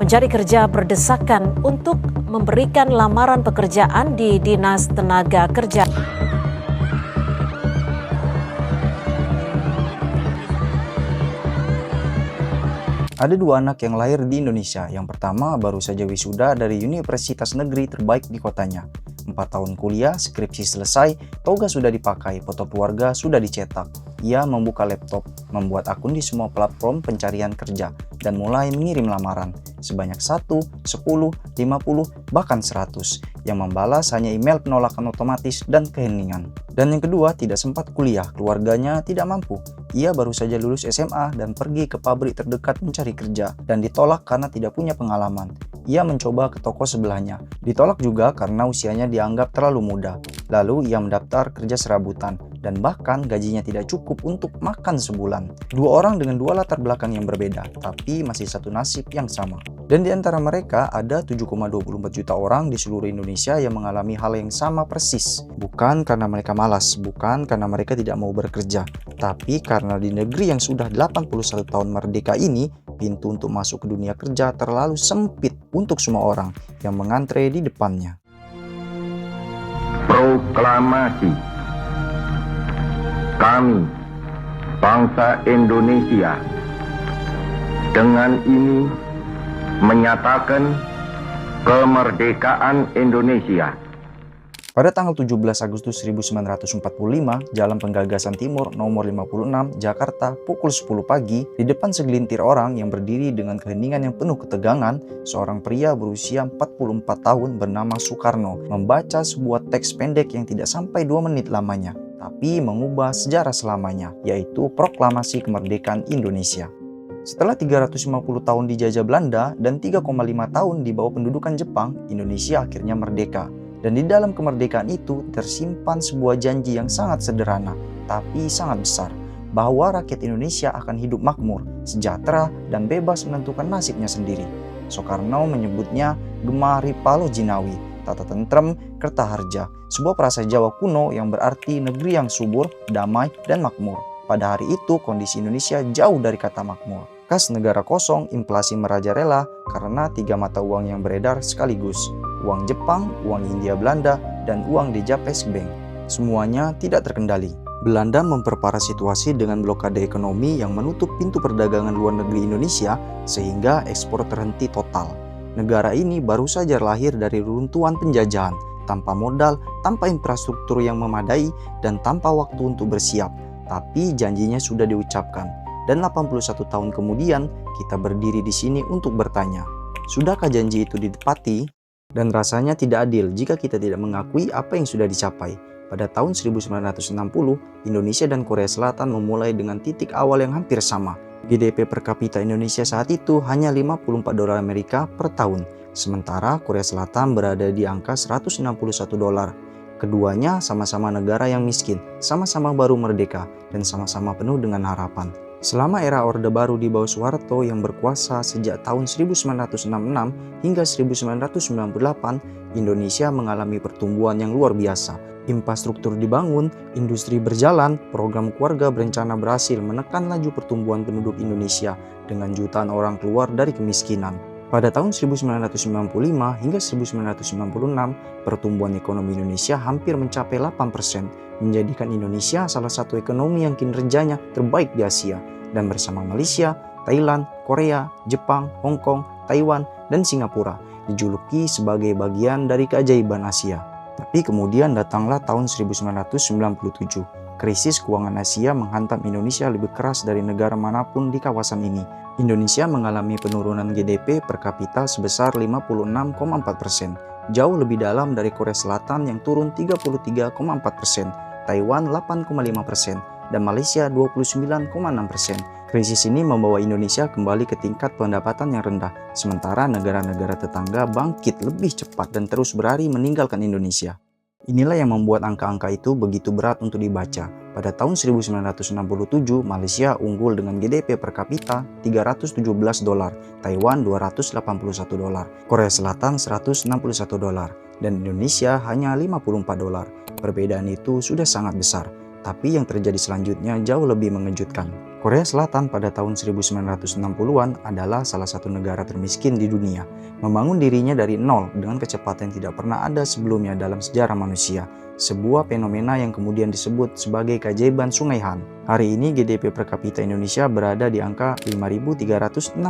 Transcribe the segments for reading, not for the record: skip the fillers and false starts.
Pencari kerja berdesakan untuk memberikan lamaran pekerjaan di Dinas Tenaga Kerja. Ada dua anak yang lahir di Indonesia. Yang pertama baru saja wisuda dari universitas negeri terbaik di kotanya. 4 tahun kuliah, skripsi selesai, toga sudah dipakai, foto keluarga sudah dicetak. Ia membuka laptop, membuat akun di semua platform pencarian kerja, dan mulai mengirim lamaran. Sebanyak 1, 10, 50, bahkan 100. Yang membalas hanya email penolakan otomatis dan keheningan. Dan yang kedua, tidak sempat kuliah, keluarganya tidak mampu. Ia baru saja lulus SMA dan pergi ke pabrik terdekat mencari kerja, dan ditolak karena tidak punya pengalaman. Ia mencoba ke toko sebelahnya, ditolak juga karena usianya dianggap terlalu muda. Lalu ia mendaftar kerja serabutan, dan bahkan gajinya tidak cukup untuk makan sebulan. Dua orang dengan dua latar belakang yang berbeda, tapi masih satu nasib yang sama. Dan di antara mereka ada 7,24 juta orang di seluruh Indonesia yang mengalami hal yang sama persis. Bukan karena mereka malas, bukan karena mereka tidak mau bekerja, tapi karena di negeri yang sudah 81 tahun merdeka ini, pintu untuk masuk ke dunia kerja terlalu sempit untuk semua orang yang mengantre di depannya. Proklamasi. Kami, bangsa Indonesia, dengan ini menyatakan kemerdekaan Indonesia. Pada tanggal 17 Agustus 1945, Jalan Penggagasan Timur nomor 56, Jakarta, pukul 10 pagi, di depan segelintir orang yang berdiri dengan keheningan yang penuh ketegangan, seorang pria berusia 44 tahun bernama Soekarno membaca sebuah teks pendek yang tidak sampai 2 menit lamanya, tapi mengubah sejarah selamanya, yaitu Proklamasi Kemerdekaan Indonesia. Setelah 350 tahun dijajah Belanda dan 3,5 tahun di bawah pendudukan Jepang, Indonesia akhirnya merdeka. Dan di dalam kemerdekaan itu tersimpan sebuah janji yang sangat sederhana, tapi sangat besar, bahwa rakyat Indonesia akan hidup makmur, sejahtera, dan bebas menentukan nasibnya sendiri. Soekarno menyebutnya Gema Ripalo Jinawi, Tata Tentrem Kertaharja, sebuah frasa Jawa kuno yang berarti negeri yang subur, damai, dan makmur. Pada hari itu kondisi Indonesia jauh dari kata makmur. Kas negara kosong, inflasi merajalela karena 3 mata uang yang beredar sekaligus. Uang Jepang, uang Hindia Belanda, dan uang Djapes Bank. Semuanya tidak terkendali. Belanda memperparah situasi dengan blokade ekonomi yang menutup pintu perdagangan luar negeri Indonesia sehingga ekspor terhenti total. Negara ini baru saja lahir dari runtuhan penjajahan, tanpa modal, tanpa infrastruktur yang memadai, dan tanpa waktu untuk bersiap. Tapi janjinya sudah diucapkan. Dan 81 tahun kemudian, kita berdiri di sini untuk bertanya, sudahkah janji itu ditepati? Dan rasanya tidak adil jika kita tidak mengakui apa yang sudah dicapai. Pada tahun 1960, Indonesia dan Korea Selatan memulai dengan titik awal yang hampir sama. GDP per kapita Indonesia saat itu hanya 54 dolar Amerika per tahun, sementara Korea Selatan berada di angka 161 dolar. Keduanya sama-sama negara yang miskin, sama-sama baru merdeka, dan sama-sama penuh dengan harapan. Selama era Orde Baru di bawah Soeharto yang berkuasa sejak tahun 1966 hingga 1998, Indonesia mengalami pertumbuhan yang luar biasa. Infrastruktur dibangun, industri berjalan, program keluarga berencana berhasil menekan laju pertumbuhan penduduk Indonesia dengan jutaan orang keluar dari kemiskinan. Pada tahun 1995 hingga 1996, pertumbuhan ekonomi Indonesia hampir mencapai 8%, menjadikan Indonesia salah satu ekonomi yang kinerjanya terbaik di Asia, dan bersama Malaysia, Thailand, Korea, Jepang, Hong Kong, Taiwan, dan Singapura dijuluki sebagai bagian dari keajaiban Asia. Tapi kemudian datanglah tahun 1997. Krisis keuangan Asia menghantam Indonesia lebih keras dari negara manapun di kawasan ini. Indonesia mengalami penurunan GDP per kapita sebesar 56,4%, jauh lebih dalam dari Korea Selatan yang turun 33,4%, Taiwan 8,5%, dan Malaysia 29,6%. Krisis ini membawa Indonesia kembali ke tingkat pendapatan yang rendah, sementara negara-negara tetangga bangkit lebih cepat dan terus berlari meninggalkan Indonesia. Inilah yang membuat angka-angka itu begitu berat untuk dibaca. Pada tahun 1967, Malaysia unggul dengan GDP per kapita 317 dolar, Taiwan 281 dolar, Korea Selatan 161 dolar, dan Indonesia hanya 54 dolar. Perbedaan itu sudah sangat besar, tapi yang terjadi selanjutnya jauh lebih mengejutkan. Korea Selatan pada tahun 1960-an adalah salah satu negara termiskin di dunia, membangun dirinya dari nol dengan kecepatan yang tidak pernah ada sebelumnya dalam sejarah manusia, sebuah fenomena yang kemudian disebut sebagai keajaiban Sungai Han. Hari ini GDP per kapita Indonesia berada di angka 5.362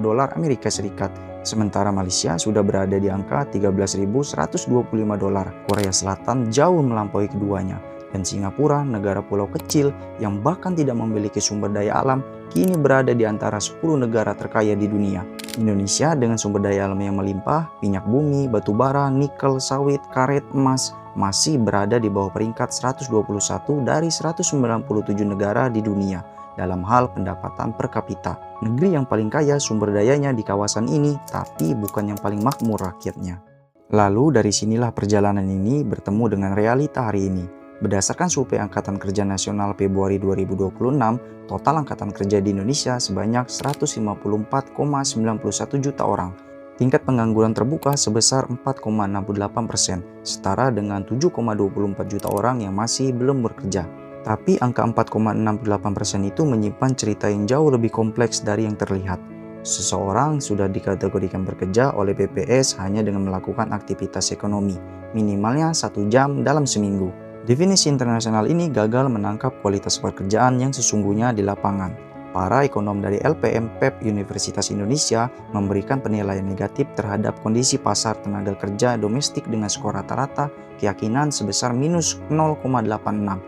dolar Amerika Serikat, sementara Malaysia sudah berada di angka 13.125 dolar. Korea Selatan jauh melampaui keduanya. Dan Singapura, negara pulau kecil yang bahkan tidak memiliki sumber daya alam, kini berada di antara 10 negara terkaya di dunia. Indonesia dengan sumber daya alam yang melimpah, minyak bumi, batu bara, nikel, sawit, karet, emas, masih berada di bawah peringkat 121 dari 197 negara di dunia dalam hal pendapatan per kapita. Negeri yang paling kaya sumber dayanya di kawasan ini, tapi bukan yang paling makmur rakyatnya. Lalu dari sinilah perjalanan ini bertemu dengan realita hari ini. Berdasarkan survei Angkatan Kerja Nasional Februari 2026, total angkatan kerja di Indonesia sebanyak 154,91 juta orang. Tingkat pengangguran terbuka sebesar 4,68%, setara dengan 7,24 juta orang yang masih belum bekerja. Tapi angka 4,68% itu menyimpan cerita yang jauh lebih kompleks dari yang terlihat. Seseorang sudah dikategorikan bekerja oleh BPS hanya dengan melakukan aktivitas ekonomi, minimalnya 1 jam dalam seminggu. Definisi internasional ini gagal menangkap kualitas pekerjaan yang sesungguhnya di lapangan. Para ekonom dari LPM PEP Universitas Indonesia memberikan penilaian negatif terhadap kondisi pasar tenaga kerja domestik dengan skor rata-rata keyakinan sebesar minus 0,86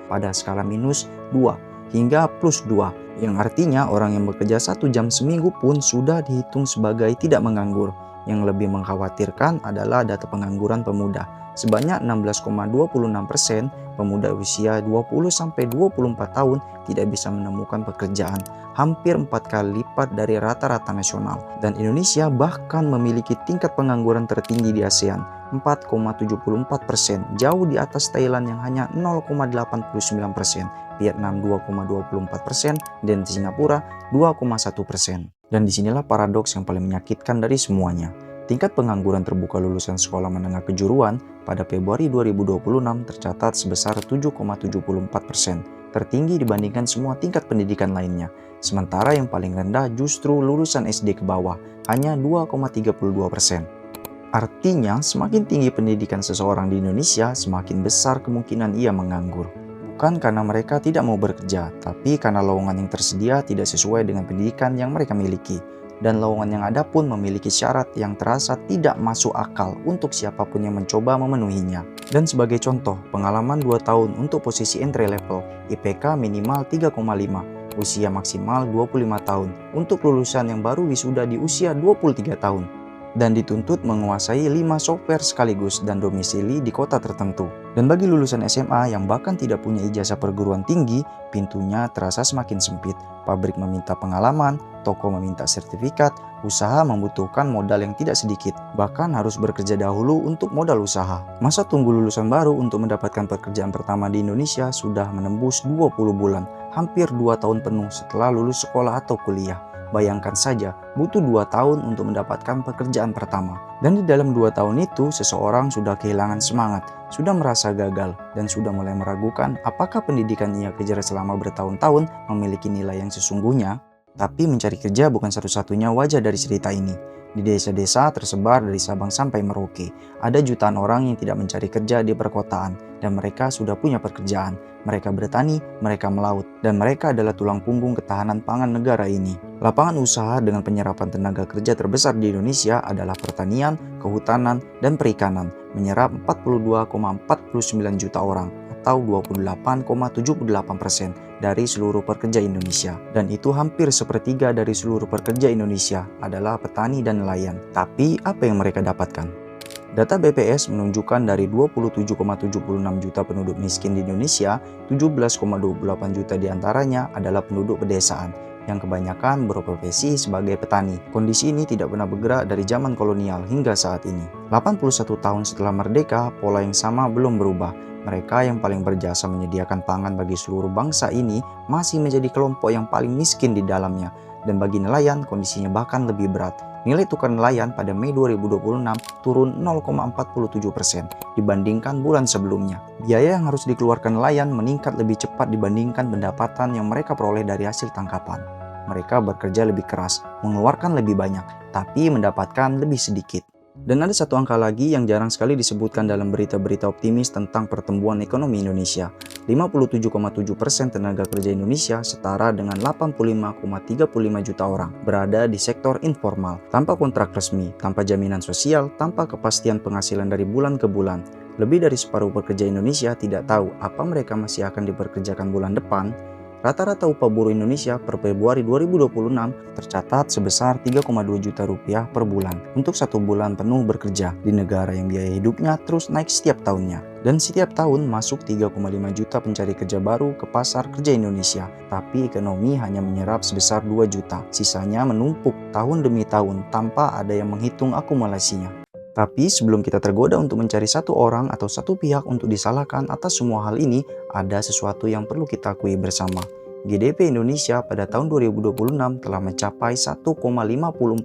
pada skala minus 2 hingga plus 2, yang artinya orang yang bekerja 1 jam seminggu pun sudah dihitung sebagai tidak menganggur. Yang lebih mengkhawatirkan adalah data pengangguran pemuda. Sebanyak 16,26% pemuda usia 20-24 tahun tidak bisa menemukan pekerjaan, hampir 4 kali lipat dari rata-rata nasional. Dan Indonesia bahkan memiliki tingkat pengangguran tertinggi di ASEAN, 4,74%, jauh di atas Thailand yang hanya 0,89%, Vietnam 2,24%, dan Singapura 2,1%. Dan disinilah paradoks yang paling menyakitkan dari semuanya. Tingkat pengangguran terbuka lulusan sekolah menengah kejuruan pada Februari 2026 tercatat sebesar 7,74%, tertinggi dibandingkan semua tingkat pendidikan lainnya. Sementara yang paling rendah justru lulusan SD ke bawah, hanya 2,32%. Artinya, semakin tinggi pendidikan seseorang di Indonesia, semakin besar kemungkinan ia menganggur. Bukan karena mereka tidak mau bekerja, tapi karena lowongan yang tersedia tidak sesuai dengan pendidikan yang mereka miliki. Dan lowongan yang ada pun memiliki syarat yang terasa tidak masuk akal untuk siapapun yang mencoba memenuhinya. Dan sebagai contoh, pengalaman 2 tahun untuk posisi entry level, IPK minimal 3,5, usia maksimal 25 tahun, untuk lulusan yang baru wisuda di usia 23 tahun. Dan dituntut menguasai 5 software sekaligus dan domisili di kota tertentu. Dan bagi lulusan SMA yang bahkan tidak punya ijazah perguruan tinggi, pintunya terasa semakin sempit. Pabrik meminta pengalaman, toko meminta sertifikat, usaha membutuhkan modal yang tidak sedikit, bahkan harus bekerja dahulu untuk modal usaha. Masa tunggu lulusan baru untuk mendapatkan pekerjaan pertama di Indonesia sudah menembus 20 bulan, hampir 2 tahun penuh setelah lulus sekolah atau kuliah. Bayangkan saja, butuh 2 tahun untuk mendapatkan pekerjaan pertama. Dan di dalam 2 tahun itu, seseorang sudah kehilangan semangat, sudah merasa gagal, dan sudah mulai meragukan apakah pendidikan ia kejar selama bertahun-tahun memiliki nilai yang sesungguhnya. Tapi mencari kerja bukan satu-satunya wajah dari cerita ini. Di desa-desa tersebar dari Sabang sampai Merauke, ada jutaan orang yang tidak mencari kerja di perkotaan, dan mereka sudah punya pekerjaan. Mereka bertani, mereka melaut, dan mereka adalah tulang punggung ketahanan pangan negara ini. Lapangan usaha dengan penyerapan tenaga kerja terbesar di Indonesia adalah pertanian, kehutanan, dan perikanan, menyerap 42,49 juta orang atau 28,78% dari seluruh pekerja Indonesia. Dan itu hampir sepertiga dari seluruh pekerja Indonesia adalah petani dan nelayan. Tapi apa yang mereka dapatkan? Data BPS menunjukkan dari 27,76 juta penduduk miskin di Indonesia, 17,28 juta diantaranya adalah penduduk pedesaan, yang kebanyakan berprofesi sebagai petani. Kondisi ini tidak pernah bergerak dari zaman kolonial hingga saat ini. 81 tahun setelah merdeka, pola yang sama belum berubah. Mereka yang paling berjasa menyediakan pangan bagi seluruh bangsa ini masih menjadi kelompok yang paling miskin di dalamnya. Dan bagi nelayan, kondisinya bahkan lebih berat. Nilai tukar nelayan pada Mei 2026 turun 0,47% dibandingkan bulan sebelumnya. Biaya yang harus dikeluarkan nelayan meningkat lebih cepat dibandingkan pendapatan yang mereka peroleh dari hasil tangkapan. Mereka bekerja lebih keras, mengeluarkan lebih banyak, tapi mendapatkan lebih sedikit. Dan ada satu angka lagi yang jarang sekali disebutkan dalam berita-berita optimis tentang pertumbuhan ekonomi Indonesia. 57,7% tenaga kerja Indonesia setara dengan 85,35 juta orang berada di sektor informal, tanpa kontrak resmi, tanpa jaminan sosial, tanpa kepastian penghasilan dari bulan ke bulan. Lebih dari separuh pekerja Indonesia tidak tahu apa mereka masih akan dipekerjakan bulan depan. Rata-rata upah buruh Indonesia per Februari 2026 tercatat sebesar 3,2 juta rupiah per bulan untuk 1 bulan penuh bekerja di negara yang biaya hidupnya terus naik setiap tahunnya. Dan setiap tahun masuk 3,5 juta pencari kerja baru ke pasar kerja Indonesia, tapi ekonomi hanya menyerap sebesar 2 juta. Sisanya menumpuk tahun demi tahun tanpa ada yang menghitung akumulasinya. Tapi sebelum kita tergoda untuk mencari satu orang atau satu pihak untuk disalahkan atas semua hal ini, ada sesuatu yang perlu kita akui bersama. GDP Indonesia pada tahun 2026 telah mencapai 1,54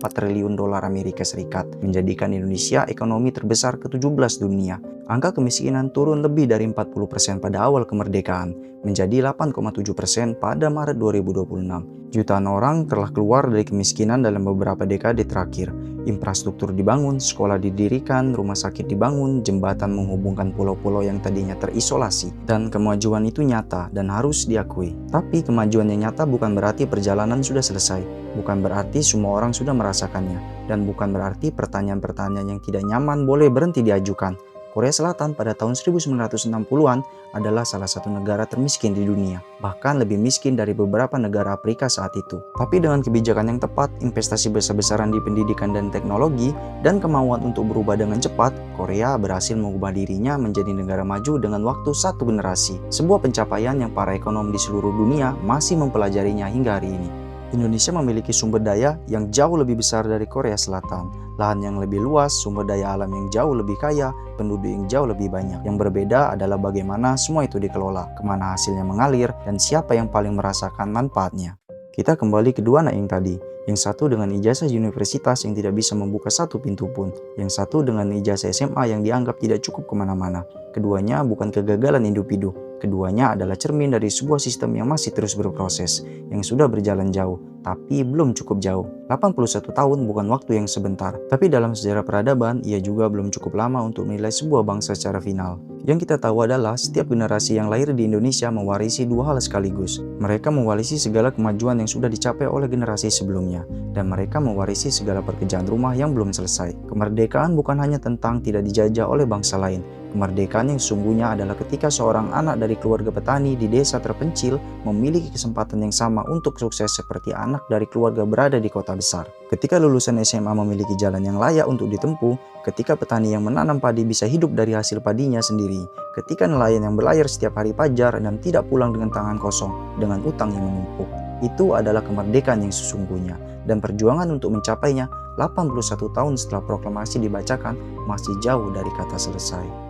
triliun dolar Amerika Serikat, menjadikan Indonesia ekonomi terbesar ke-17 dunia. Angka kemiskinan turun lebih dari 40% pada awal kemerdekaan, menjadi 8,7% pada Maret 2026. Jutaan orang telah keluar dari kemiskinan dalam beberapa dekade terakhir. Infrastruktur dibangun, sekolah didirikan, rumah sakit dibangun, jembatan menghubungkan pulau-pulau yang tadinya terisolasi. Dan kemajuan itu nyata dan harus diakui. Tapi kemajuan yang nyata bukan berarti perjalanan sudah selesai. Bukan berarti semua orang sudah merasakannya. Dan bukan berarti pertanyaan-pertanyaan yang tidak nyaman boleh berhenti diajukan. Korea Selatan pada tahun 1960-an adalah salah satu negara termiskin di dunia, bahkan lebih miskin dari beberapa negara Afrika saat itu. Tapi dengan kebijakan yang tepat, investasi besar-besaran di pendidikan dan teknologi, dan kemauan untuk berubah dengan cepat, Korea berhasil mengubah dirinya menjadi negara maju dengan waktu 1 generasi. Sebuah pencapaian yang para ekonom di seluruh dunia masih mempelajarinya hingga hari ini. Indonesia memiliki sumber daya yang jauh lebih besar dari Korea Selatan. Lahan yang lebih luas, sumber daya alam yang jauh lebih kaya, penduduk yang jauh lebih banyak. Yang berbeda adalah bagaimana semua itu dikelola, kemana hasilnya mengalir, dan siapa yang paling merasakan manfaatnya. Kita kembali ke dua anak yang tadi. Yang satu dengan ijazah universitas yang tidak bisa membuka satu pintu pun. Yang satu dengan ijazah SMA yang dianggap tidak cukup kemana-mana. Keduanya bukan kegagalan individu. Keduanya adalah cermin dari sebuah sistem yang masih terus berproses, yang sudah berjalan jauh, tapi belum cukup jauh. 81 tahun bukan waktu yang sebentar, tapi dalam sejarah peradaban, ia juga belum cukup lama untuk menilai sebuah bangsa secara final. Yang kita tahu adalah setiap generasi yang lahir di Indonesia mewarisi dua hal sekaligus. Mereka mewarisi segala kemajuan yang sudah dicapai oleh generasi sebelumnya, dan mereka mewarisi segala pekerjaan rumah yang belum selesai. Kemerdekaan bukan hanya tentang tidak dijajah oleh bangsa lain. Kemerdekaan yang sesungguhnya adalah ketika seorang anak dari keluarga petani di desa terpencil memiliki kesempatan yang sama untuk sukses seperti anak dari keluarga berada di kota besar. Ketika lulusan SMA memiliki jalan yang layak untuk ditempuh, ketika petani yang menanam padi bisa hidup dari hasil padinya sendiri, ketika nelayan yang berlayar setiap hari fajar dan tidak pulang dengan tangan kosong dengan utang yang menumpuk. Itu adalah kemerdekaan yang sesungguhnya, dan perjuangan untuk mencapainya 81 tahun setelah proklamasi dibacakan masih jauh dari kata selesai.